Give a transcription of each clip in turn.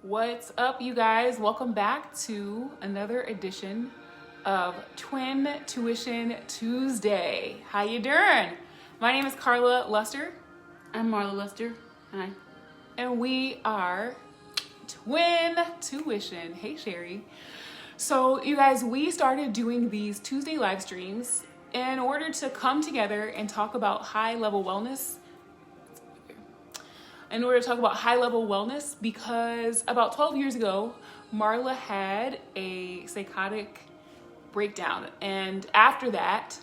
What's up, you guys? Welcome back to another edition of Twintuition Tuesday. How you doing? My name is Carla Luster. I'm Marla Luster. Hi. And we are Twintuition. Hey, Sherry. So, you guys, we started doing these Tuesday live streams in order to come together and talk about high-level wellness. Because about 12 years ago, Marla had a psychotic breakdown. And after that,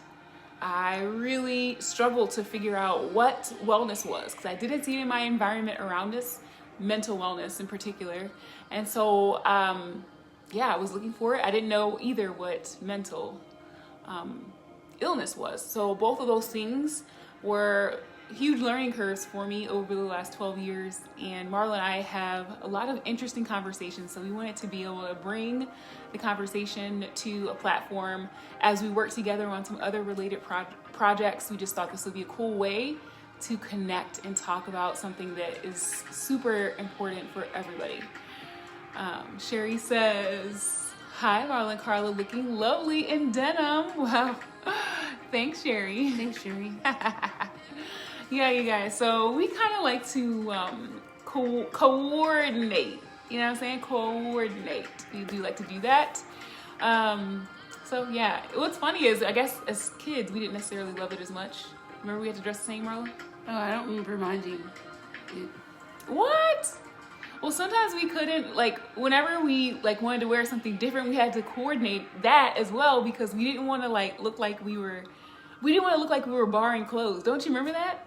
I really struggled to figure out what wellness was because I didn't see it in my environment around us, mental wellness in particular. And so, I was looking for it. I didn't know either what mental illness was. So both of those things were huge learning curves for me over the last 12 years. And Marla and I have a lot of interesting conversations. So we wanted to be able to bring the conversation to a platform as we work together on some other related projects. We just thought this would be a cool way to connect and talk about something that is super important for everybody. Sherry says, hi, Marla and Carla, looking lovely in denim. Wow. Thanks, Sherry. Thanks, Sherry. Yeah, you guys. So we kind of like to coordinate. You know what I'm saying? Coordinate. We do like to do that. So yeah, what's funny is I guess as kids we didn't necessarily love it as much. Remember we had to dress the same, Marla? Oh, I don't remember minding it. What? Well, sometimes we couldn't, whenever we wanted to wear something different, we had to coordinate that as well because we didn't want to look like we were borrowing clothes. Don't you remember that?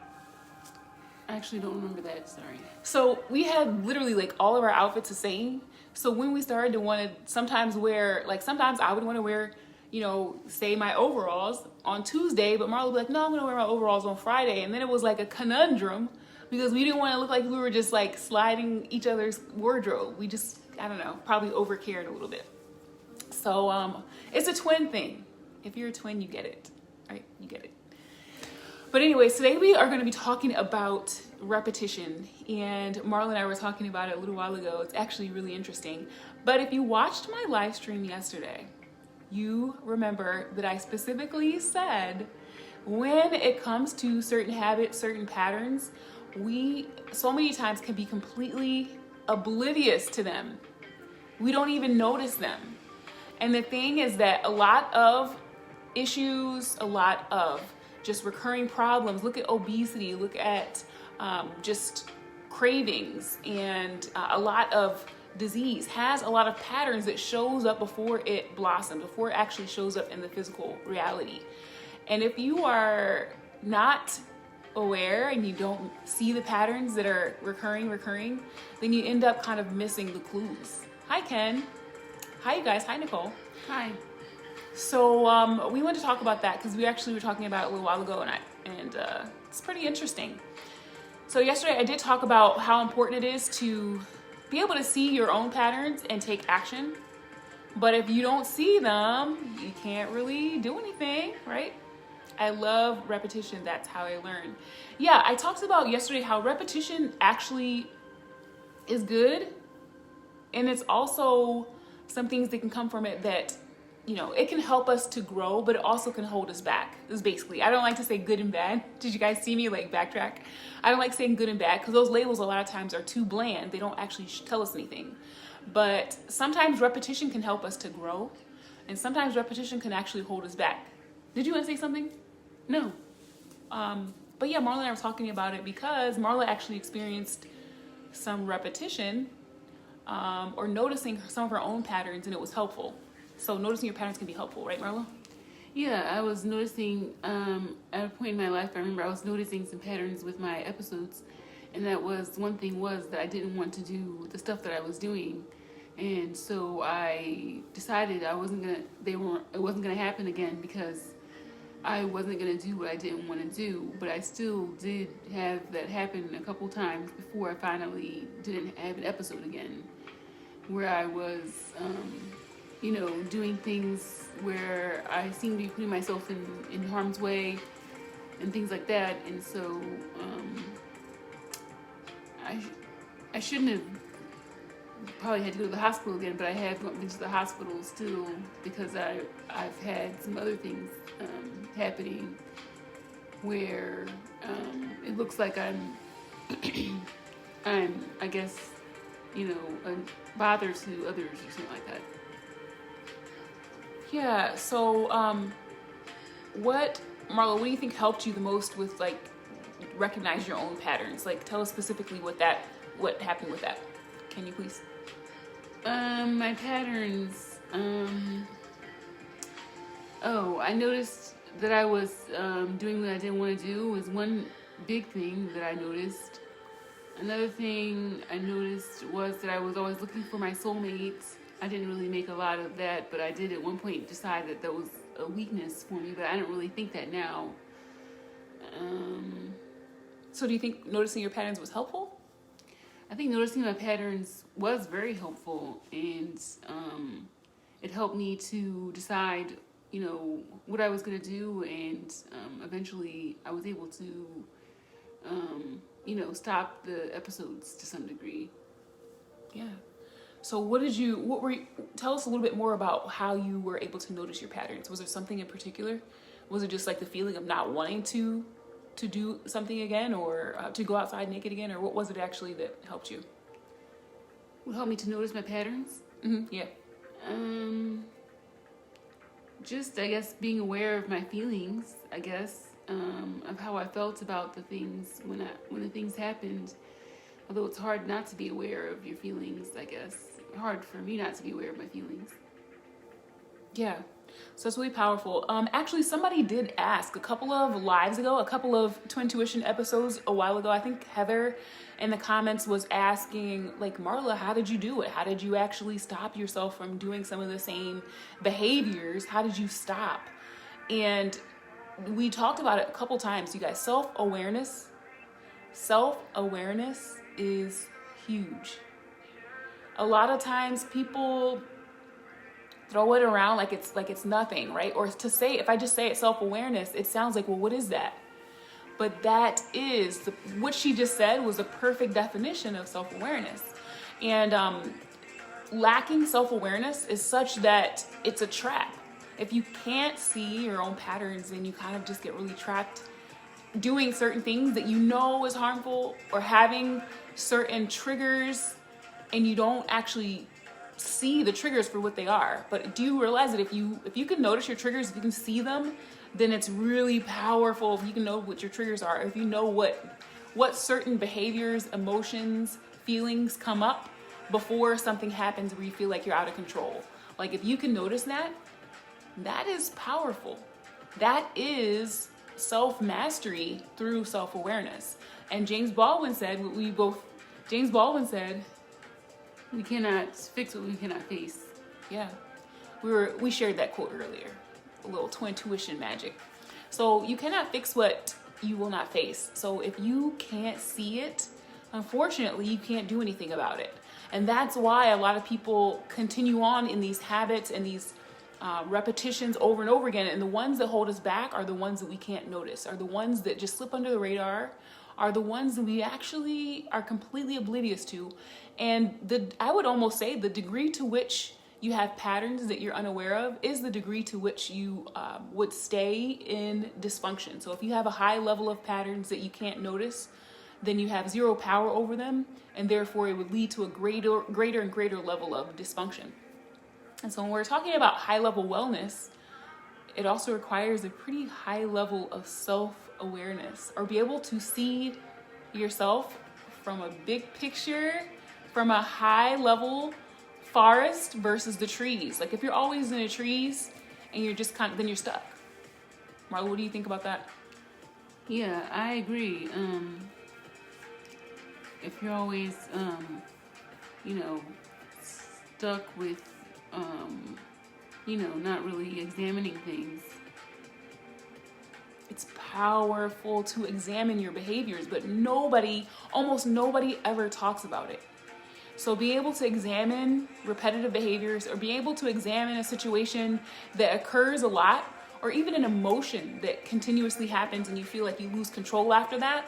I actually don't remember that, sorry. So we had literally all of our outfits the same. So when we started to want to sometimes wear, sometimes I would want to wear, say my overalls on Tuesday, but Marla would be like, no, I'm going to wear my overalls on Friday. And then it was like a conundrum because we didn't want to look like we were just sliding each other's wardrobe. We just, I don't know, probably overcared a little bit. So it's a twin thing. If you're a twin, you get it, right? You get it. But anyways, today we are going to be talking about repetition. And Marla and I were talking about it a little while ago. It's actually really interesting. But if you watched my live stream yesterday, you remember that I specifically said when it comes to certain habits, certain patterns, we so many times can be completely oblivious to them. We don't even notice them. And the thing is that a lot of issues, a lot of just recurring problems, look at obesity, look at just cravings, and a lot of disease has a lot of patterns that shows up before it blossoms, before it actually shows up in the physical reality. And if you are not aware and you don't see the patterns that are recurring, then you end up kind of missing the clues. Hi, Ken. Hi, you guys. Hi, Nicole. Hi. So we want to talk about that because we actually were talking about it a little while ago, and it's pretty interesting. So yesterday I did talk about how important it is to be able to see your own patterns and take action. But if you don't see them, you can't really do anything, right? I love repetition. That's how I learn. Yeah, I talked about yesterday how repetition actually is good. And it's also some things that can come from it that, it can help us to grow, but it also can hold us back. Is basically, I don't like to say good and bad. Did you guys see me backtrack? I don't like saying good and bad because those labels a lot of times are too bland. They don't actually tell us anything. But sometimes repetition can help us to grow. And sometimes repetition can actually hold us back. Did you want to say something? No. But yeah, Marla and I were talking about it because Marla actually experienced some repetition or noticing some of her own patterns, and it was helpful. So noticing your patterns can be helpful, right, Marla? Yeah, I was noticing, at a point in my life, I remember I was noticing some patterns with my episodes. And that was, one thing was that I didn't want to do the stuff that I was doing. And so I decided it wasn't going to happen again because I wasn't going to do what I didn't want to do. But I still did have that happen a couple times before I finally didn't have an episode again. Where I was, doing things where I seemed to be putting myself in harm's way and things like that. And so I shouldn't have probably had to go to the hospital again, but I have been to the hospital still because I've had some other things happening where it looks like I'm I guess, a bother to others or something like that. Yeah. So, Marlo, what do you think helped you the most with like recognize your own patterns? Like, tell us specifically what happened with that. Can you please? My patterns. I noticed that I was doing what I didn't want to do was one big thing that I noticed. Another thing I noticed was that I was always looking for my soulmates. I didn't really make a lot of that, but I did at one point decide that was a weakness for me, but I don't really think that now. So do you think noticing your patterns was helpful? I think noticing my patterns was very helpful, and it helped me to decide, what I was going to do, and eventually I was able to, stop the episodes to some degree. Yeah. So tell us a little bit more about how you were able to notice your patterns. Was there something in particular? Was it just like the feeling of not wanting to do something again, or to go outside naked again, or what was it actually that helped you? What helped me to notice my patterns? Mm-hmm. Yeah. Just, I guess, being aware of my feelings, I guess, of how I felt about the things when the things happened. Although it's hard not to be aware of your feelings, I guess. Hard for me not to be aware of my feelings. Yeah. So that's really powerful. Actually, somebody did ask a couple of lives ago, a couple of Twintuition episodes a while ago. I think Heather in the comments was asking, like, Marla, how did you do it? How did you actually stop yourself from doing some of the same behaviors? How did you stop? And we talked about it a couple times, you guys. Self-awareness is huge. A lot of times people throw it around like it's nothing, right? Or if I just say it's self-awareness, it sounds like, well, what is that? But that is what she just said was the perfect definition of self-awareness. And lacking self-awareness is such that it's a trap. If you can't see your own patterns, then you kind of just get really trapped doing certain things that you know is harmful, or having certain triggers, and you don't actually see the triggers for what they are. But do you realize that if you can notice your triggers, if you can see them, then it's really powerful. If you can know what your triggers are, if you know what certain behaviors, emotions, feelings come up before something happens where you feel like you're out of control. Like, if you can notice that is powerful. That is self-mastery through self-awareness. And James Baldwin said, we cannot fix what we cannot face. Yeah. We shared that quote earlier. A little Twintuition magic. So you cannot fix what you will not face. So if you can't see it, unfortunately, you can't do anything about it. And that's why a lot of people continue on in these habits and these repetitions over and over again. And the ones that hold us back are the ones that we can't notice, are the ones that just slip under the radar, are the ones that we actually are completely oblivious to. And I would almost say the degree to which you have patterns that you're unaware of is the degree to which you would stay in dysfunction. So if you have a high level of patterns that you can't notice, then you have zero power over them, and therefore it would lead to a greater and greater level of dysfunction. And so when we're talking about high level wellness, it also requires a pretty high level of self-awareness, or be able to see yourself from a big picture, from a high level forest versus the trees. Like, if you're always in the trees and you're just then you're stuck. Marla, what do you think about that? Yeah, I agree. If you're always, stuck with, not really examining things. It's powerful to examine your behaviors, but almost nobody ever talks about it. So be able to examine repetitive behaviors, or be able to examine a situation that occurs a lot, or even an emotion that continuously happens and you feel like you lose control after that.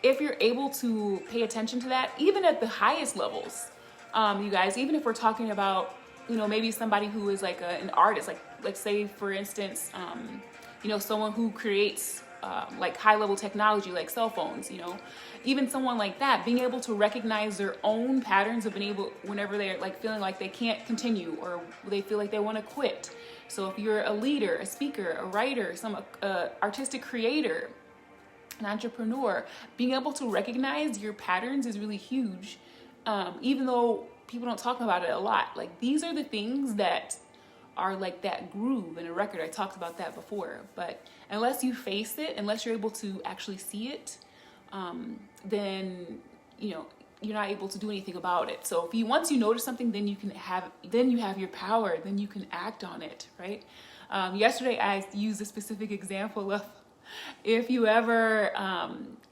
If you're able to pay attention to that, even at the highest levels, You guys, even if we're talking about, maybe somebody who is like an artist, like say for instance, someone who creates like high level technology, like cell phones, even someone like that, being able to recognize their own patterns of being able, whenever they're like feeling like they can't continue or they feel like they want to quit. So if you're a leader, a speaker, a writer, some artistic creator, an entrepreneur, being able to recognize your patterns is really huge. Even though people don't talk about it a lot, like these are the things that are like that groove in a record. I talked about that before, but unless you face it, unless you're able to actually see it, then you're not able to do anything about it. So once you notice something, then you have your power, then you can act on it, right? Yesterday I used a specific example of, if you ever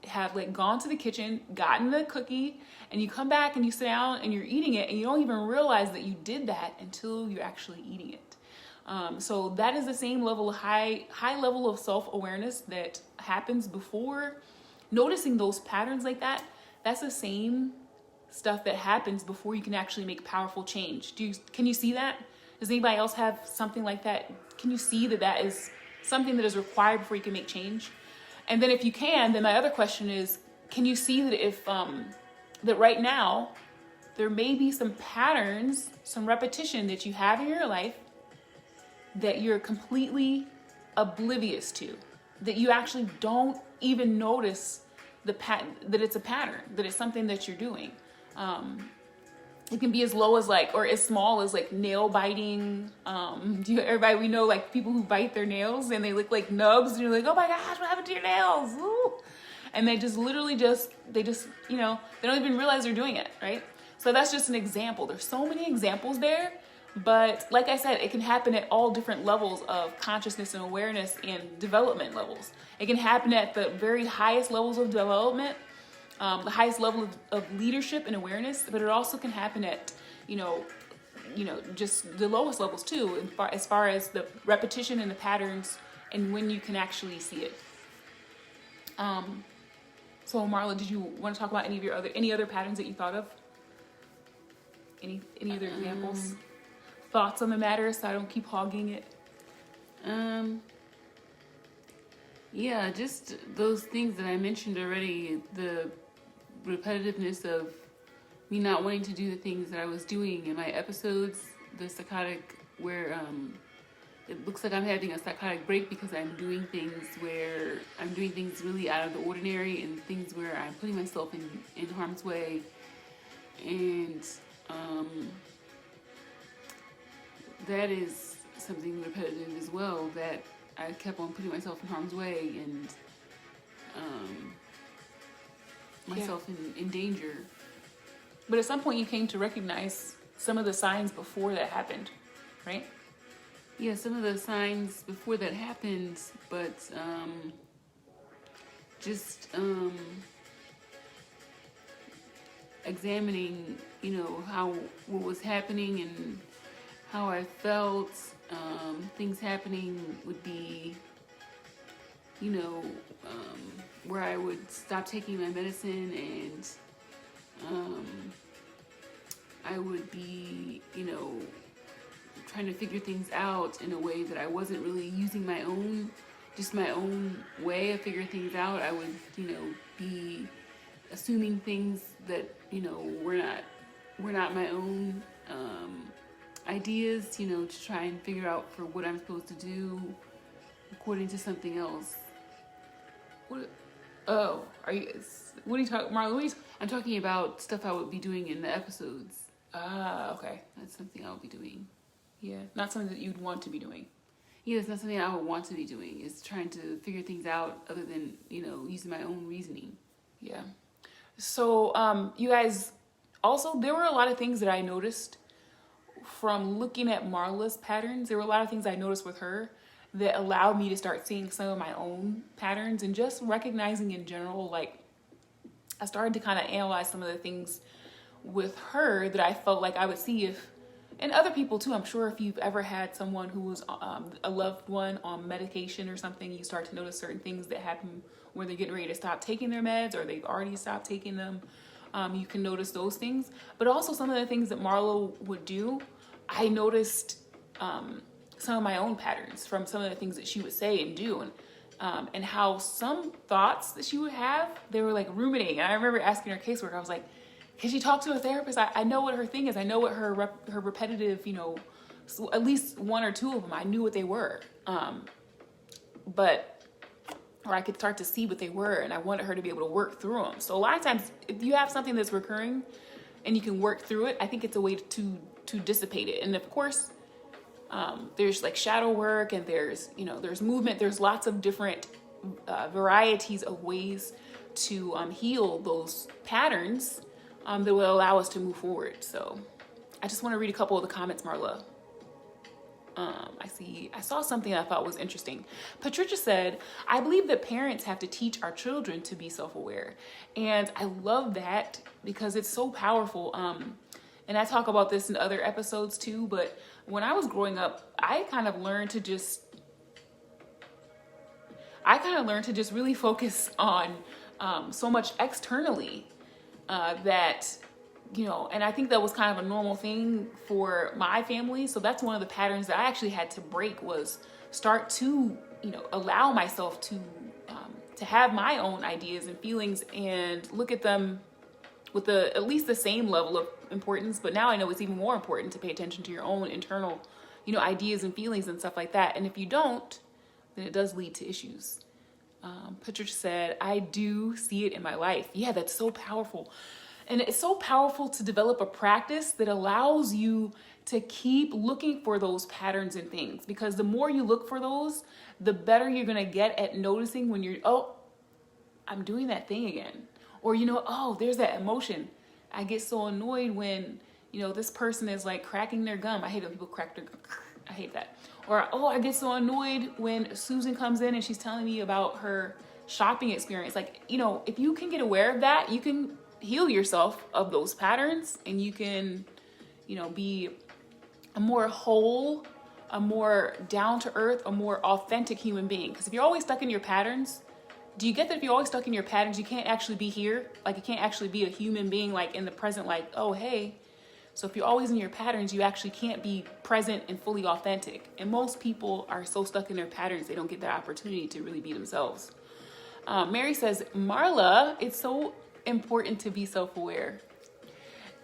have like gone to the kitchen, gotten the cookie, and you come back and you sit down and you're eating it, and you don't even realize that you did that until you're actually eating it. So that is the same level of high level of self-awareness that happens before noticing those patterns like that. That's the same stuff that happens before you can actually make powerful change. Can you see that? Does anybody else have something like that? Can you see that is something that is required before you can make change? And then if you can, then my other question is, can you see that if that right now there may be some patterns, some repetition that you have in your life that you're completely oblivious to, that you actually don't even notice that it's a pattern, that it's something that you're doing. It can be as low as or as small as nail biting. Everybody, we know people who bite their nails and they look like nubs, and you're like, oh my gosh, what happened to your nails? Ooh. And they just literally they don't even realize they're doing it, right? So that's just an example. There's so many examples there, but like I said, it can happen at all different levels of consciousness and awareness and development levels. It can happen at the very highest levels of development, the highest level of leadership and awareness, but it also can happen at, just the lowest levels too, as far as the repetition and the patterns and when you can actually see it. So Marla, did you want to talk about any other patterns that you thought of? Any other examples? Thoughts on the matter, so I don't keep hogging it? Yeah, just those things that I mentioned already, the repetitiveness of me not wanting to do the things that I was doing in my episodes, the psychotic, where it looks like I'm having a psychotic break because I'm doing things really out of the ordinary, and things where I'm putting myself in harm's way. And that is something repetitive as well, that I kept on putting myself in harm's way and myself in danger. But at some point you came to recognize some of the signs before that happened, right? Yeah, some of the signs before that happened, but examining, what was happening and how I felt. Things happening would be, where I would stop taking my medicine, and I would be, trying to figure things out in a way that I wasn't really using my own way of figuring things out. I would, be assuming things that, were not my own ideas, to try and figure out for what I'm supposed to do according to something else. What are you talking, Marla? I'm talking about stuff I would be doing in the episodes. Ah, okay. That's something I would be doing. Yeah, not something that you'd want to be doing. Yeah, it's not something I would want to be doing. It's trying to figure things out other than, using my own reasoning. Yeah. So, you guys, also, there were a lot of things that I noticed from looking at Marla's patterns. There were a lot of things I noticed with her that allowed me to start seeing some of my own patterns, and just recognizing in general, I started to kind of analyze some of the things with her that I felt like I would see and other people too. I'm sure if you've ever had someone who was a loved one on medication or something, you start to notice certain things that happen when they're getting ready to stop taking their meds, or they've already stopped taking them. You can notice those things, but also some of the things that Marlo would do. I noticed some of my own patterns from some of the things that she would say and do, and how some thoughts that she would have, they were like ruminating. And I remember asking her caseworker, I was like, can she talk to a therapist? I know what her thing is. I know what her repetitive, so at least one or two of them, I knew what they were. Or I could start to see what they were, and I wanted her to be able to work through them. So a lot of times, if you have something that's recurring and you can work through it, I think it's a way to dissipate it. And of course, there's like shadow work, and there's movement. There's lots of different varieties of ways to heal those patterns that will allow us to move forward. So I just want to read a couple of the comments, Marla. I saw something I thought was interesting. Patricia said, I believe that parents have to teach our children to be self-aware. And I love that because it's so powerful. And I talk about this in other episodes too, but when I was growing up, I kind of learned to just really focus on so much externally that, and I think that was kind of a normal thing for my family. So that's one of the patterns that I actually had to break, was start to, allow myself to have my own ideas and feelings and look at them with at least the same level of importance. But now I know it's even more important to pay attention to your own internal, ideas and feelings and stuff like that. And if you don't, then it does lead to issues. Patricia said, I do see it in my life. Yeah, that's so powerful. And it's so powerful to develop a practice that allows you to keep looking for those patterns and things, because the more you look for those, the better you're going to get at noticing when you're, I'm doing that thing again. Or, there's that emotion. I get so annoyed when, this person is like cracking their gum. I hate when people crack their gum. I hate that. Or, I get so annoyed when Susan comes in and she's telling me about her shopping experience. Like, if you can get aware of that, you can heal yourself of those patterns, and you can, be a more whole, a more down to earth, a more authentic human being. Because if you're always stuck in your patterns, do you get that if you're always stuck in your patterns, you can't actually be here? Like, you can't actually be a human being, like in the present, like, oh, hey. So if you're always in your patterns, you actually can't be present and fully authentic. And most people are so stuck in their patterns, they don't get the opportunity to really be themselves. Mary says, Marla, it's so important to be self-aware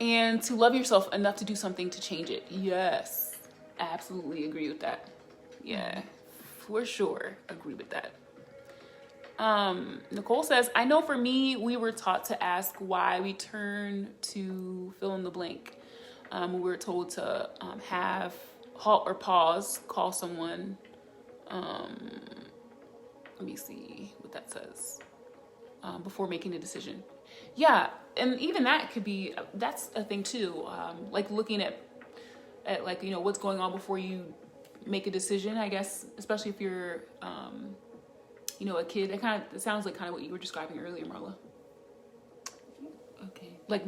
and to love yourself enough to do something to change it. Yes, absolutely agree with that. Yeah, for sure agree with that. Nicole says, I know for me, we were taught to ask why we turn to fill in the blank. We were told to have halt or pause, call someone. Let me see what that says. Before making a decision. Yeah, and even that's a thing too. Like looking at like, what's going on before you make a decision, I guess, especially if you're, a kid. It sounds like kind of what you were describing earlier, Marla. Okay. Like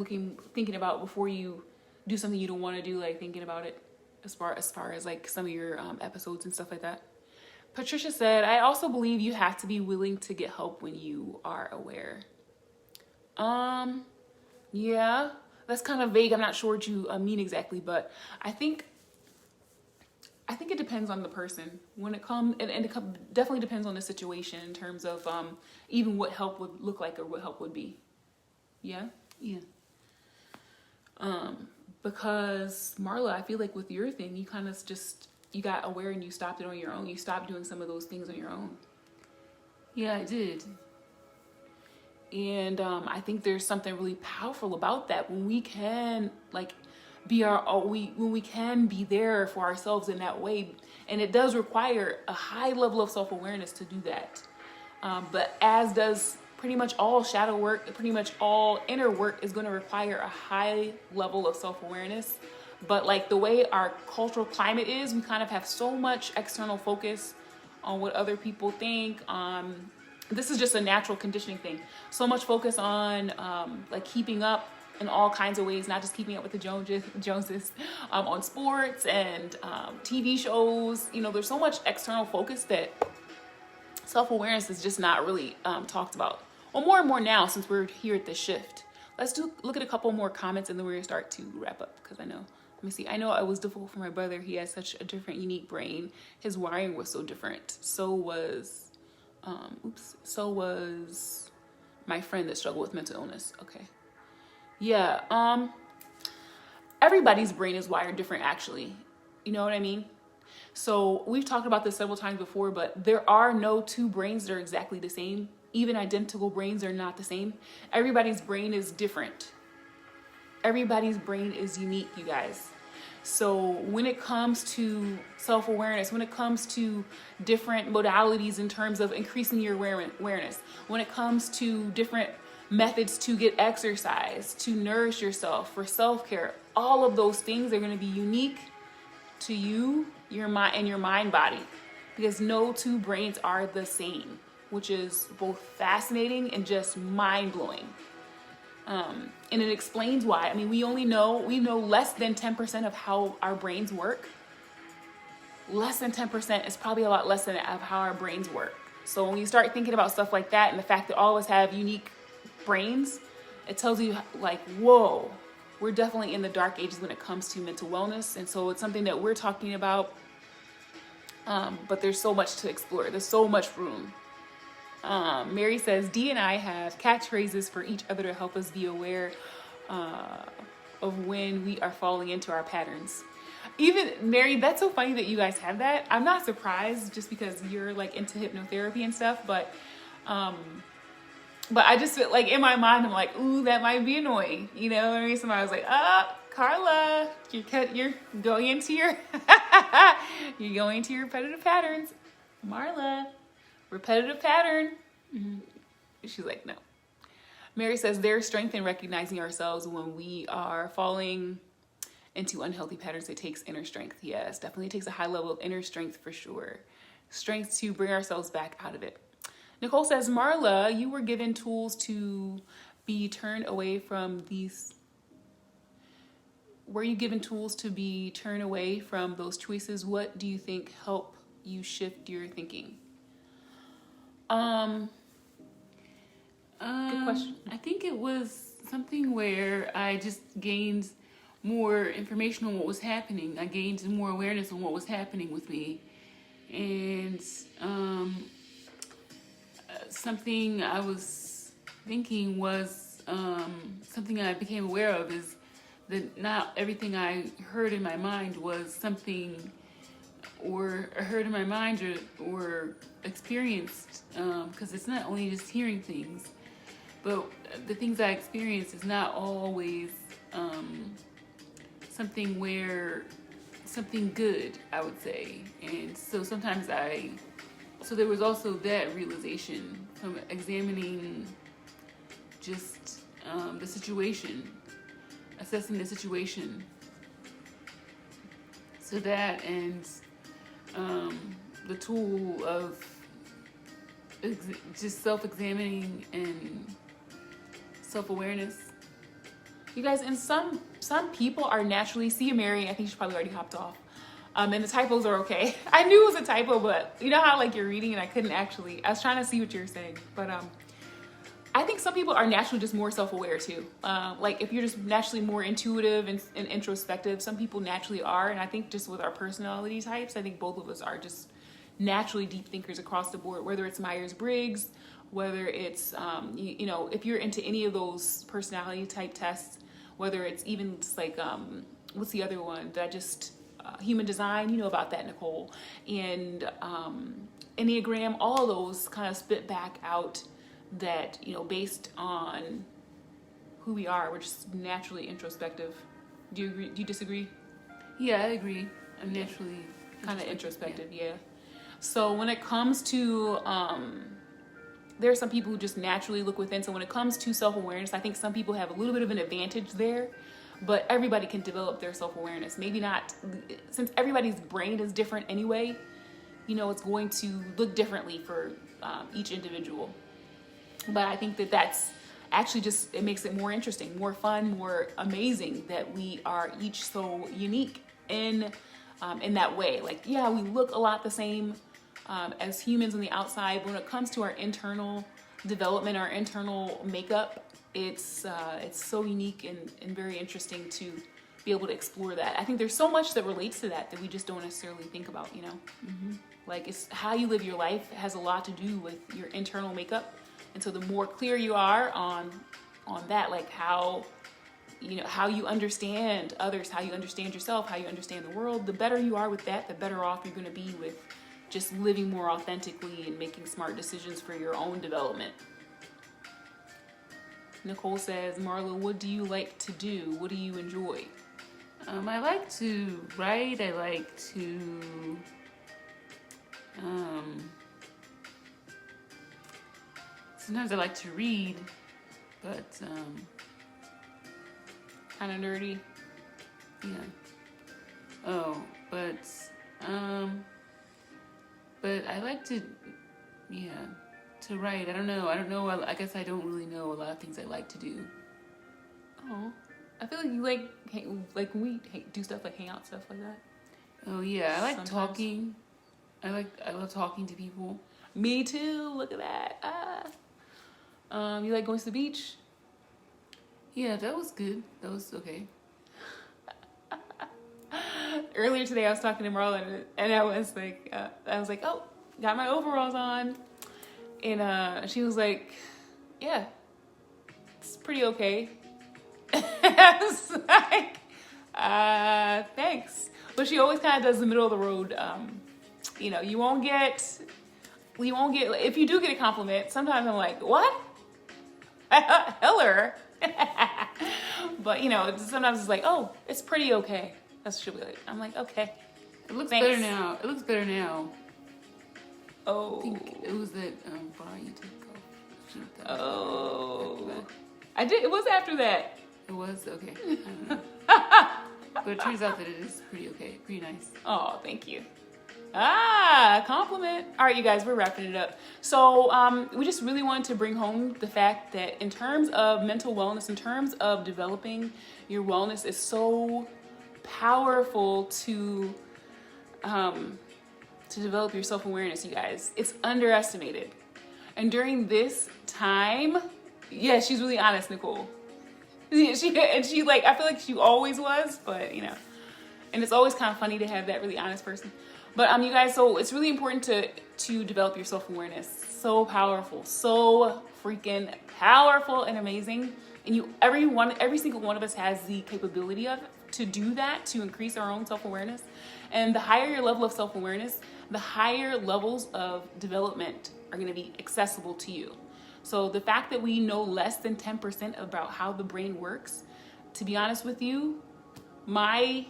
thinking about before you do something you don't want to do, like thinking about it as far as like some of your episodes and stuff like that. Patricia said, I also believe you have to be willing to get help when you are aware. Yeah, that's kind of vague. I'm not sure what you mean exactly, but I think it depends on the person when it comes, and it definitely depends on the situation in terms of even what help would look like or what help would be. Yeah. Because Marla, I feel like with your thing, you kind of you got aware and you stopped it on your own. You stopped doing some of those things on your own. Yeah, I did. And I think there's something really powerful about that when we can when we can be there for ourselves in that way. And it does require a high level of self-awareness to do that. But as does pretty much all shadow work, pretty much all inner work is going to require a high level of self-awareness. But like the way our cultural climate is, we kind of have so much external focus on what other people think. This is just a natural conditioning thing. So much focus on like keeping up in all kinds of ways, not just keeping up with the Joneses, on sports and TV shows. There's so much external focus that self-awareness is just not really talked about. Well, more and more now, since we're here at this shift. Let's look at a couple more comments and then we're gonna start to wrap up because I know. Let me see. I know it was difficult for my brother. He has such a different, unique brain. His wiring was so different. So was my friend that struggled with mental illness. Okay. Yeah. Everybody's brain is wired different, actually. You know what I mean? So we've talked about this several times before, but there are no two brains that are exactly the same. Even identical brains are not the same. Everybody's brain is different. Everybody's brain is unique, you guys. So when it comes to self-awareness, when it comes to different modalities in terms of increasing your awareness, when it comes to different methods to get exercise, to nourish yourself, for self-care, all of those things are going to be unique to you, your mind, and your mind body, because no two brains are the same, which is both fascinating and just mind-blowing. And it explains why. I mean, we know less than 10% of how our brains work. Less than 10% is probably a lot less than of how our brains work. So when you start thinking about stuff like that and the fact that all of us have unique brains, it tells you like, whoa, we're definitely in the dark ages when it comes to mental wellness. And so it's something that we're talking about. But there's so much to explore. There's so much room. Mary says, Dee and I have catchphrases for each other to help us be aware of when we are falling into our patterns. Even Mary, that's so funny that you guys have that. I'm not surprised just because you're like into hypnotherapy and stuff, but I just feel like in my mind, I'm like, ooh, that might be annoying. You know what I mean? Somebody was like, Carla, you're going into your, you're going into your repetitive patterns. Marla, repetitive pattern. Mm-hmm. She's like, no. Mary says there's strength in recognizing ourselves when we are falling into unhealthy patterns. It takes inner strength. Yes, definitely takes a high level of inner strength for sure. Strength to bring ourselves back out of it. Nicole says, Marla, you were given tools to be turned away from these. Were you given tools to be turned away from those choices? What do you think help you shift your thinking? Good question. I think it was something where I just gained more information on what was happening. I gained more awareness on what was happening with me. And something I was thinking was something I became aware of is that not everything I heard in my mind was something or heard in my mind or experienced, because it's not only just hearing things, but the things I experience is not always something good, I would say. And so sometimes so there was also that realization from examining just the situation, assessing the situation. So that and the tool of just self-examining and self-awareness. You guys, and some people are naturally, see Mary, I think she probably already hopped off. And the typos are okay. I knew it was a typo, but you know how like you're reading and I couldn't actually, I was trying to see what you were saying. But I think some people are naturally just more self-aware too. Like if you're just naturally more intuitive and introspective, some people naturally are. And I think just with our personality types, I think both of us are just naturally deep thinkers across the board, whether it's Myers-Briggs, whether it's, you know, if you're into any of those personality type tests, whether it's even just like, what's the other one that I just, human design, you know about that, Nicole, and Enneagram, all those kind of spit back out that, you know, based on who we are, we're just naturally introspective. Do you agree? Do you disagree? Yeah, I agree. I'm naturally kind of introspective, yeah. So when it comes to, there are some people who just naturally look within. So when it comes to self-awareness, I think some people have a little bit of an advantage there, but everybody can develop their self-awareness. Maybe not, since everybody's brain is different anyway, you know, it's going to look differently for each individual. But I think that that's actually just, it makes it more interesting, more fun, more amazing that we are each so unique in that way. Like, yeah, we look a lot the same as humans on the outside, but when it comes to our internal development, our internal makeup, it's so unique and very interesting to be able to explore that. I think there's so much that relates to that we just don't necessarily think about, you know? Like, it's how you live your life has a lot to do with your internal makeup. And so the more clear you are on that, like how you understand others, how you understand yourself, how you understand the world, the better you are with that, the better off you're going to be with just living more authentically and making smart decisions for your own development. Nicole says, Marla, what do you like to do? What do you enjoy? I like to write. I like to sometimes I like to read, but kind of nerdy. Yeah. Oh, but I like to to write. I don't know. I guess I don't really know a lot of things I like to do. Oh, I feel like you like when we do stuff like hang out, stuff like that. Oh yeah, I like Sometimes. talking. I love talking to people. Me too. Look at that. You like going to the beach? Yeah, that was good. That was okay. Earlier today, I was talking to Marlon, and I was like, oh, got my overalls on, and she was like, yeah, it's pretty okay. I was like, thanks. But she always kind of does the middle of the road. You know, you won't get, if you do get a compliment, sometimes I'm like, what? Heller. But, you know, sometimes it's like, oh, it's pretty okay. That's what she'll be like. I'm like, okay. It looks Thanks. better now. It looks better now. Oh. I think it was that bar you took off. Oh. I did. It was after that. It was? Okay. I don't know. But it turns out that it is pretty okay. Pretty nice. Oh, thank you. Compliment. All right, you guys, we're wrapping it up. So we just really wanted to bring home the fact that in terms of mental wellness, in terms of developing your wellness, is so powerful to develop your self-awareness, you guys. It's underestimated. And during this time, yeah, she's really honest, Nicole. She like, I feel like she always was, but you know, and it's always kind of funny to have that really honest person. But you guys, so it's really important to develop your self-awareness. So powerful, so freaking powerful and amazing. And every single one of us has the capability to do that, to increase our own self-awareness. And the higher your level of self-awareness, the higher levels of development are going to be accessible to you. So the fact that we know less than 10% about how the brain works, to be honest with you, my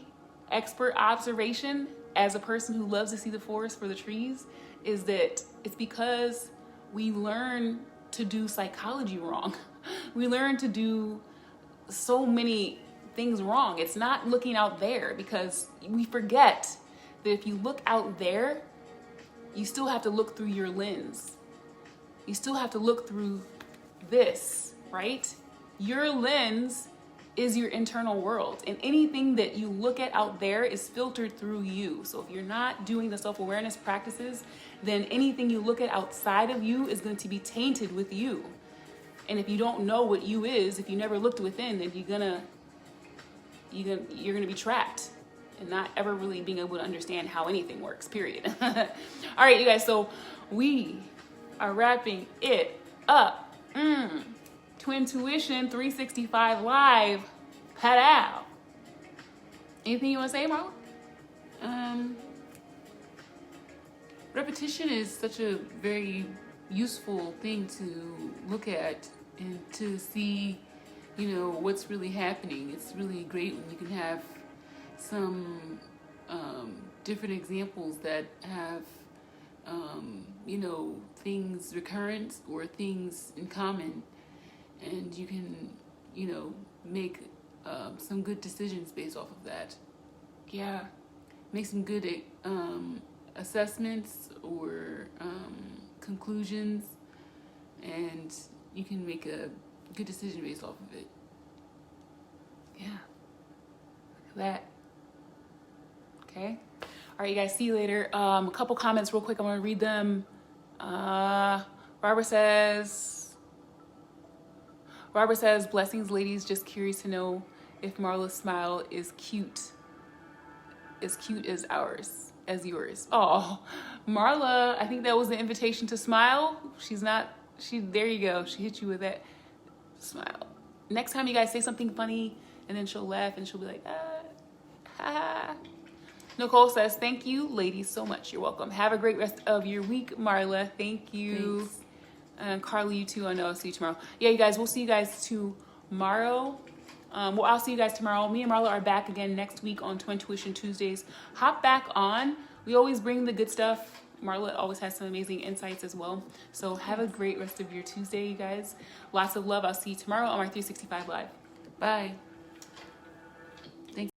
expert observation as a person who loves to see the forest for the trees is that it's because we learn to do psychology wrong. We learn to do so many things wrong. It's not looking out there, because we forget that if you look out there, you still have to look through your lens. You still have to look through this, right? Your lens is your internal world, and anything that you look at out there is filtered through you. So if you're not doing the self-awareness practices, then anything you look at outside of you is going to be tainted with you. And if you don't know what you is, if you never looked within, then you're gonna be trapped and not ever really being able to understand how anything works, period. All right, you guys, so we are wrapping it up. Twintuition 365 Live. Pat out. Anything you want to say, Marla? Repetition is such a very useful thing to look at and to see, you know, what's really happening. It's really great when you can have some different examples that have, you know, things recurrent or things in common, and you can, you know, make some good decisions based off of that. Yeah. Make some good assessments or conclusions, and you can make a good decision based off of it. Yeah. Look at that. Okay. All right, you guys, see you later. A couple comments real quick. I'm going to read them. Barbara says, Barbara says, blessings, ladies. Just curious to know if Marla's smile is cute as yours. Oh, Marla, I think that was the invitation to smile. There you go. She hit you with that smile. Next time you guys say something funny and then she'll laugh and she'll be like, ha. Nicole says, thank you, ladies, so much. You're welcome. Have a great rest of your week, Marla. Thank you. Thanks. And Carly, you too. I know I'll see you tomorrow. Yeah, you guys, we'll see you guys tomorrow. I'll see you guys tomorrow. Me and Marla are back again next week on Twintuition Tuesdays. Hop back on. We always bring the good stuff. Marla always has some amazing insights as well. So have a great rest of your Tuesday, you guys. Lots of love. I'll see you tomorrow on our 365 Live. Bye.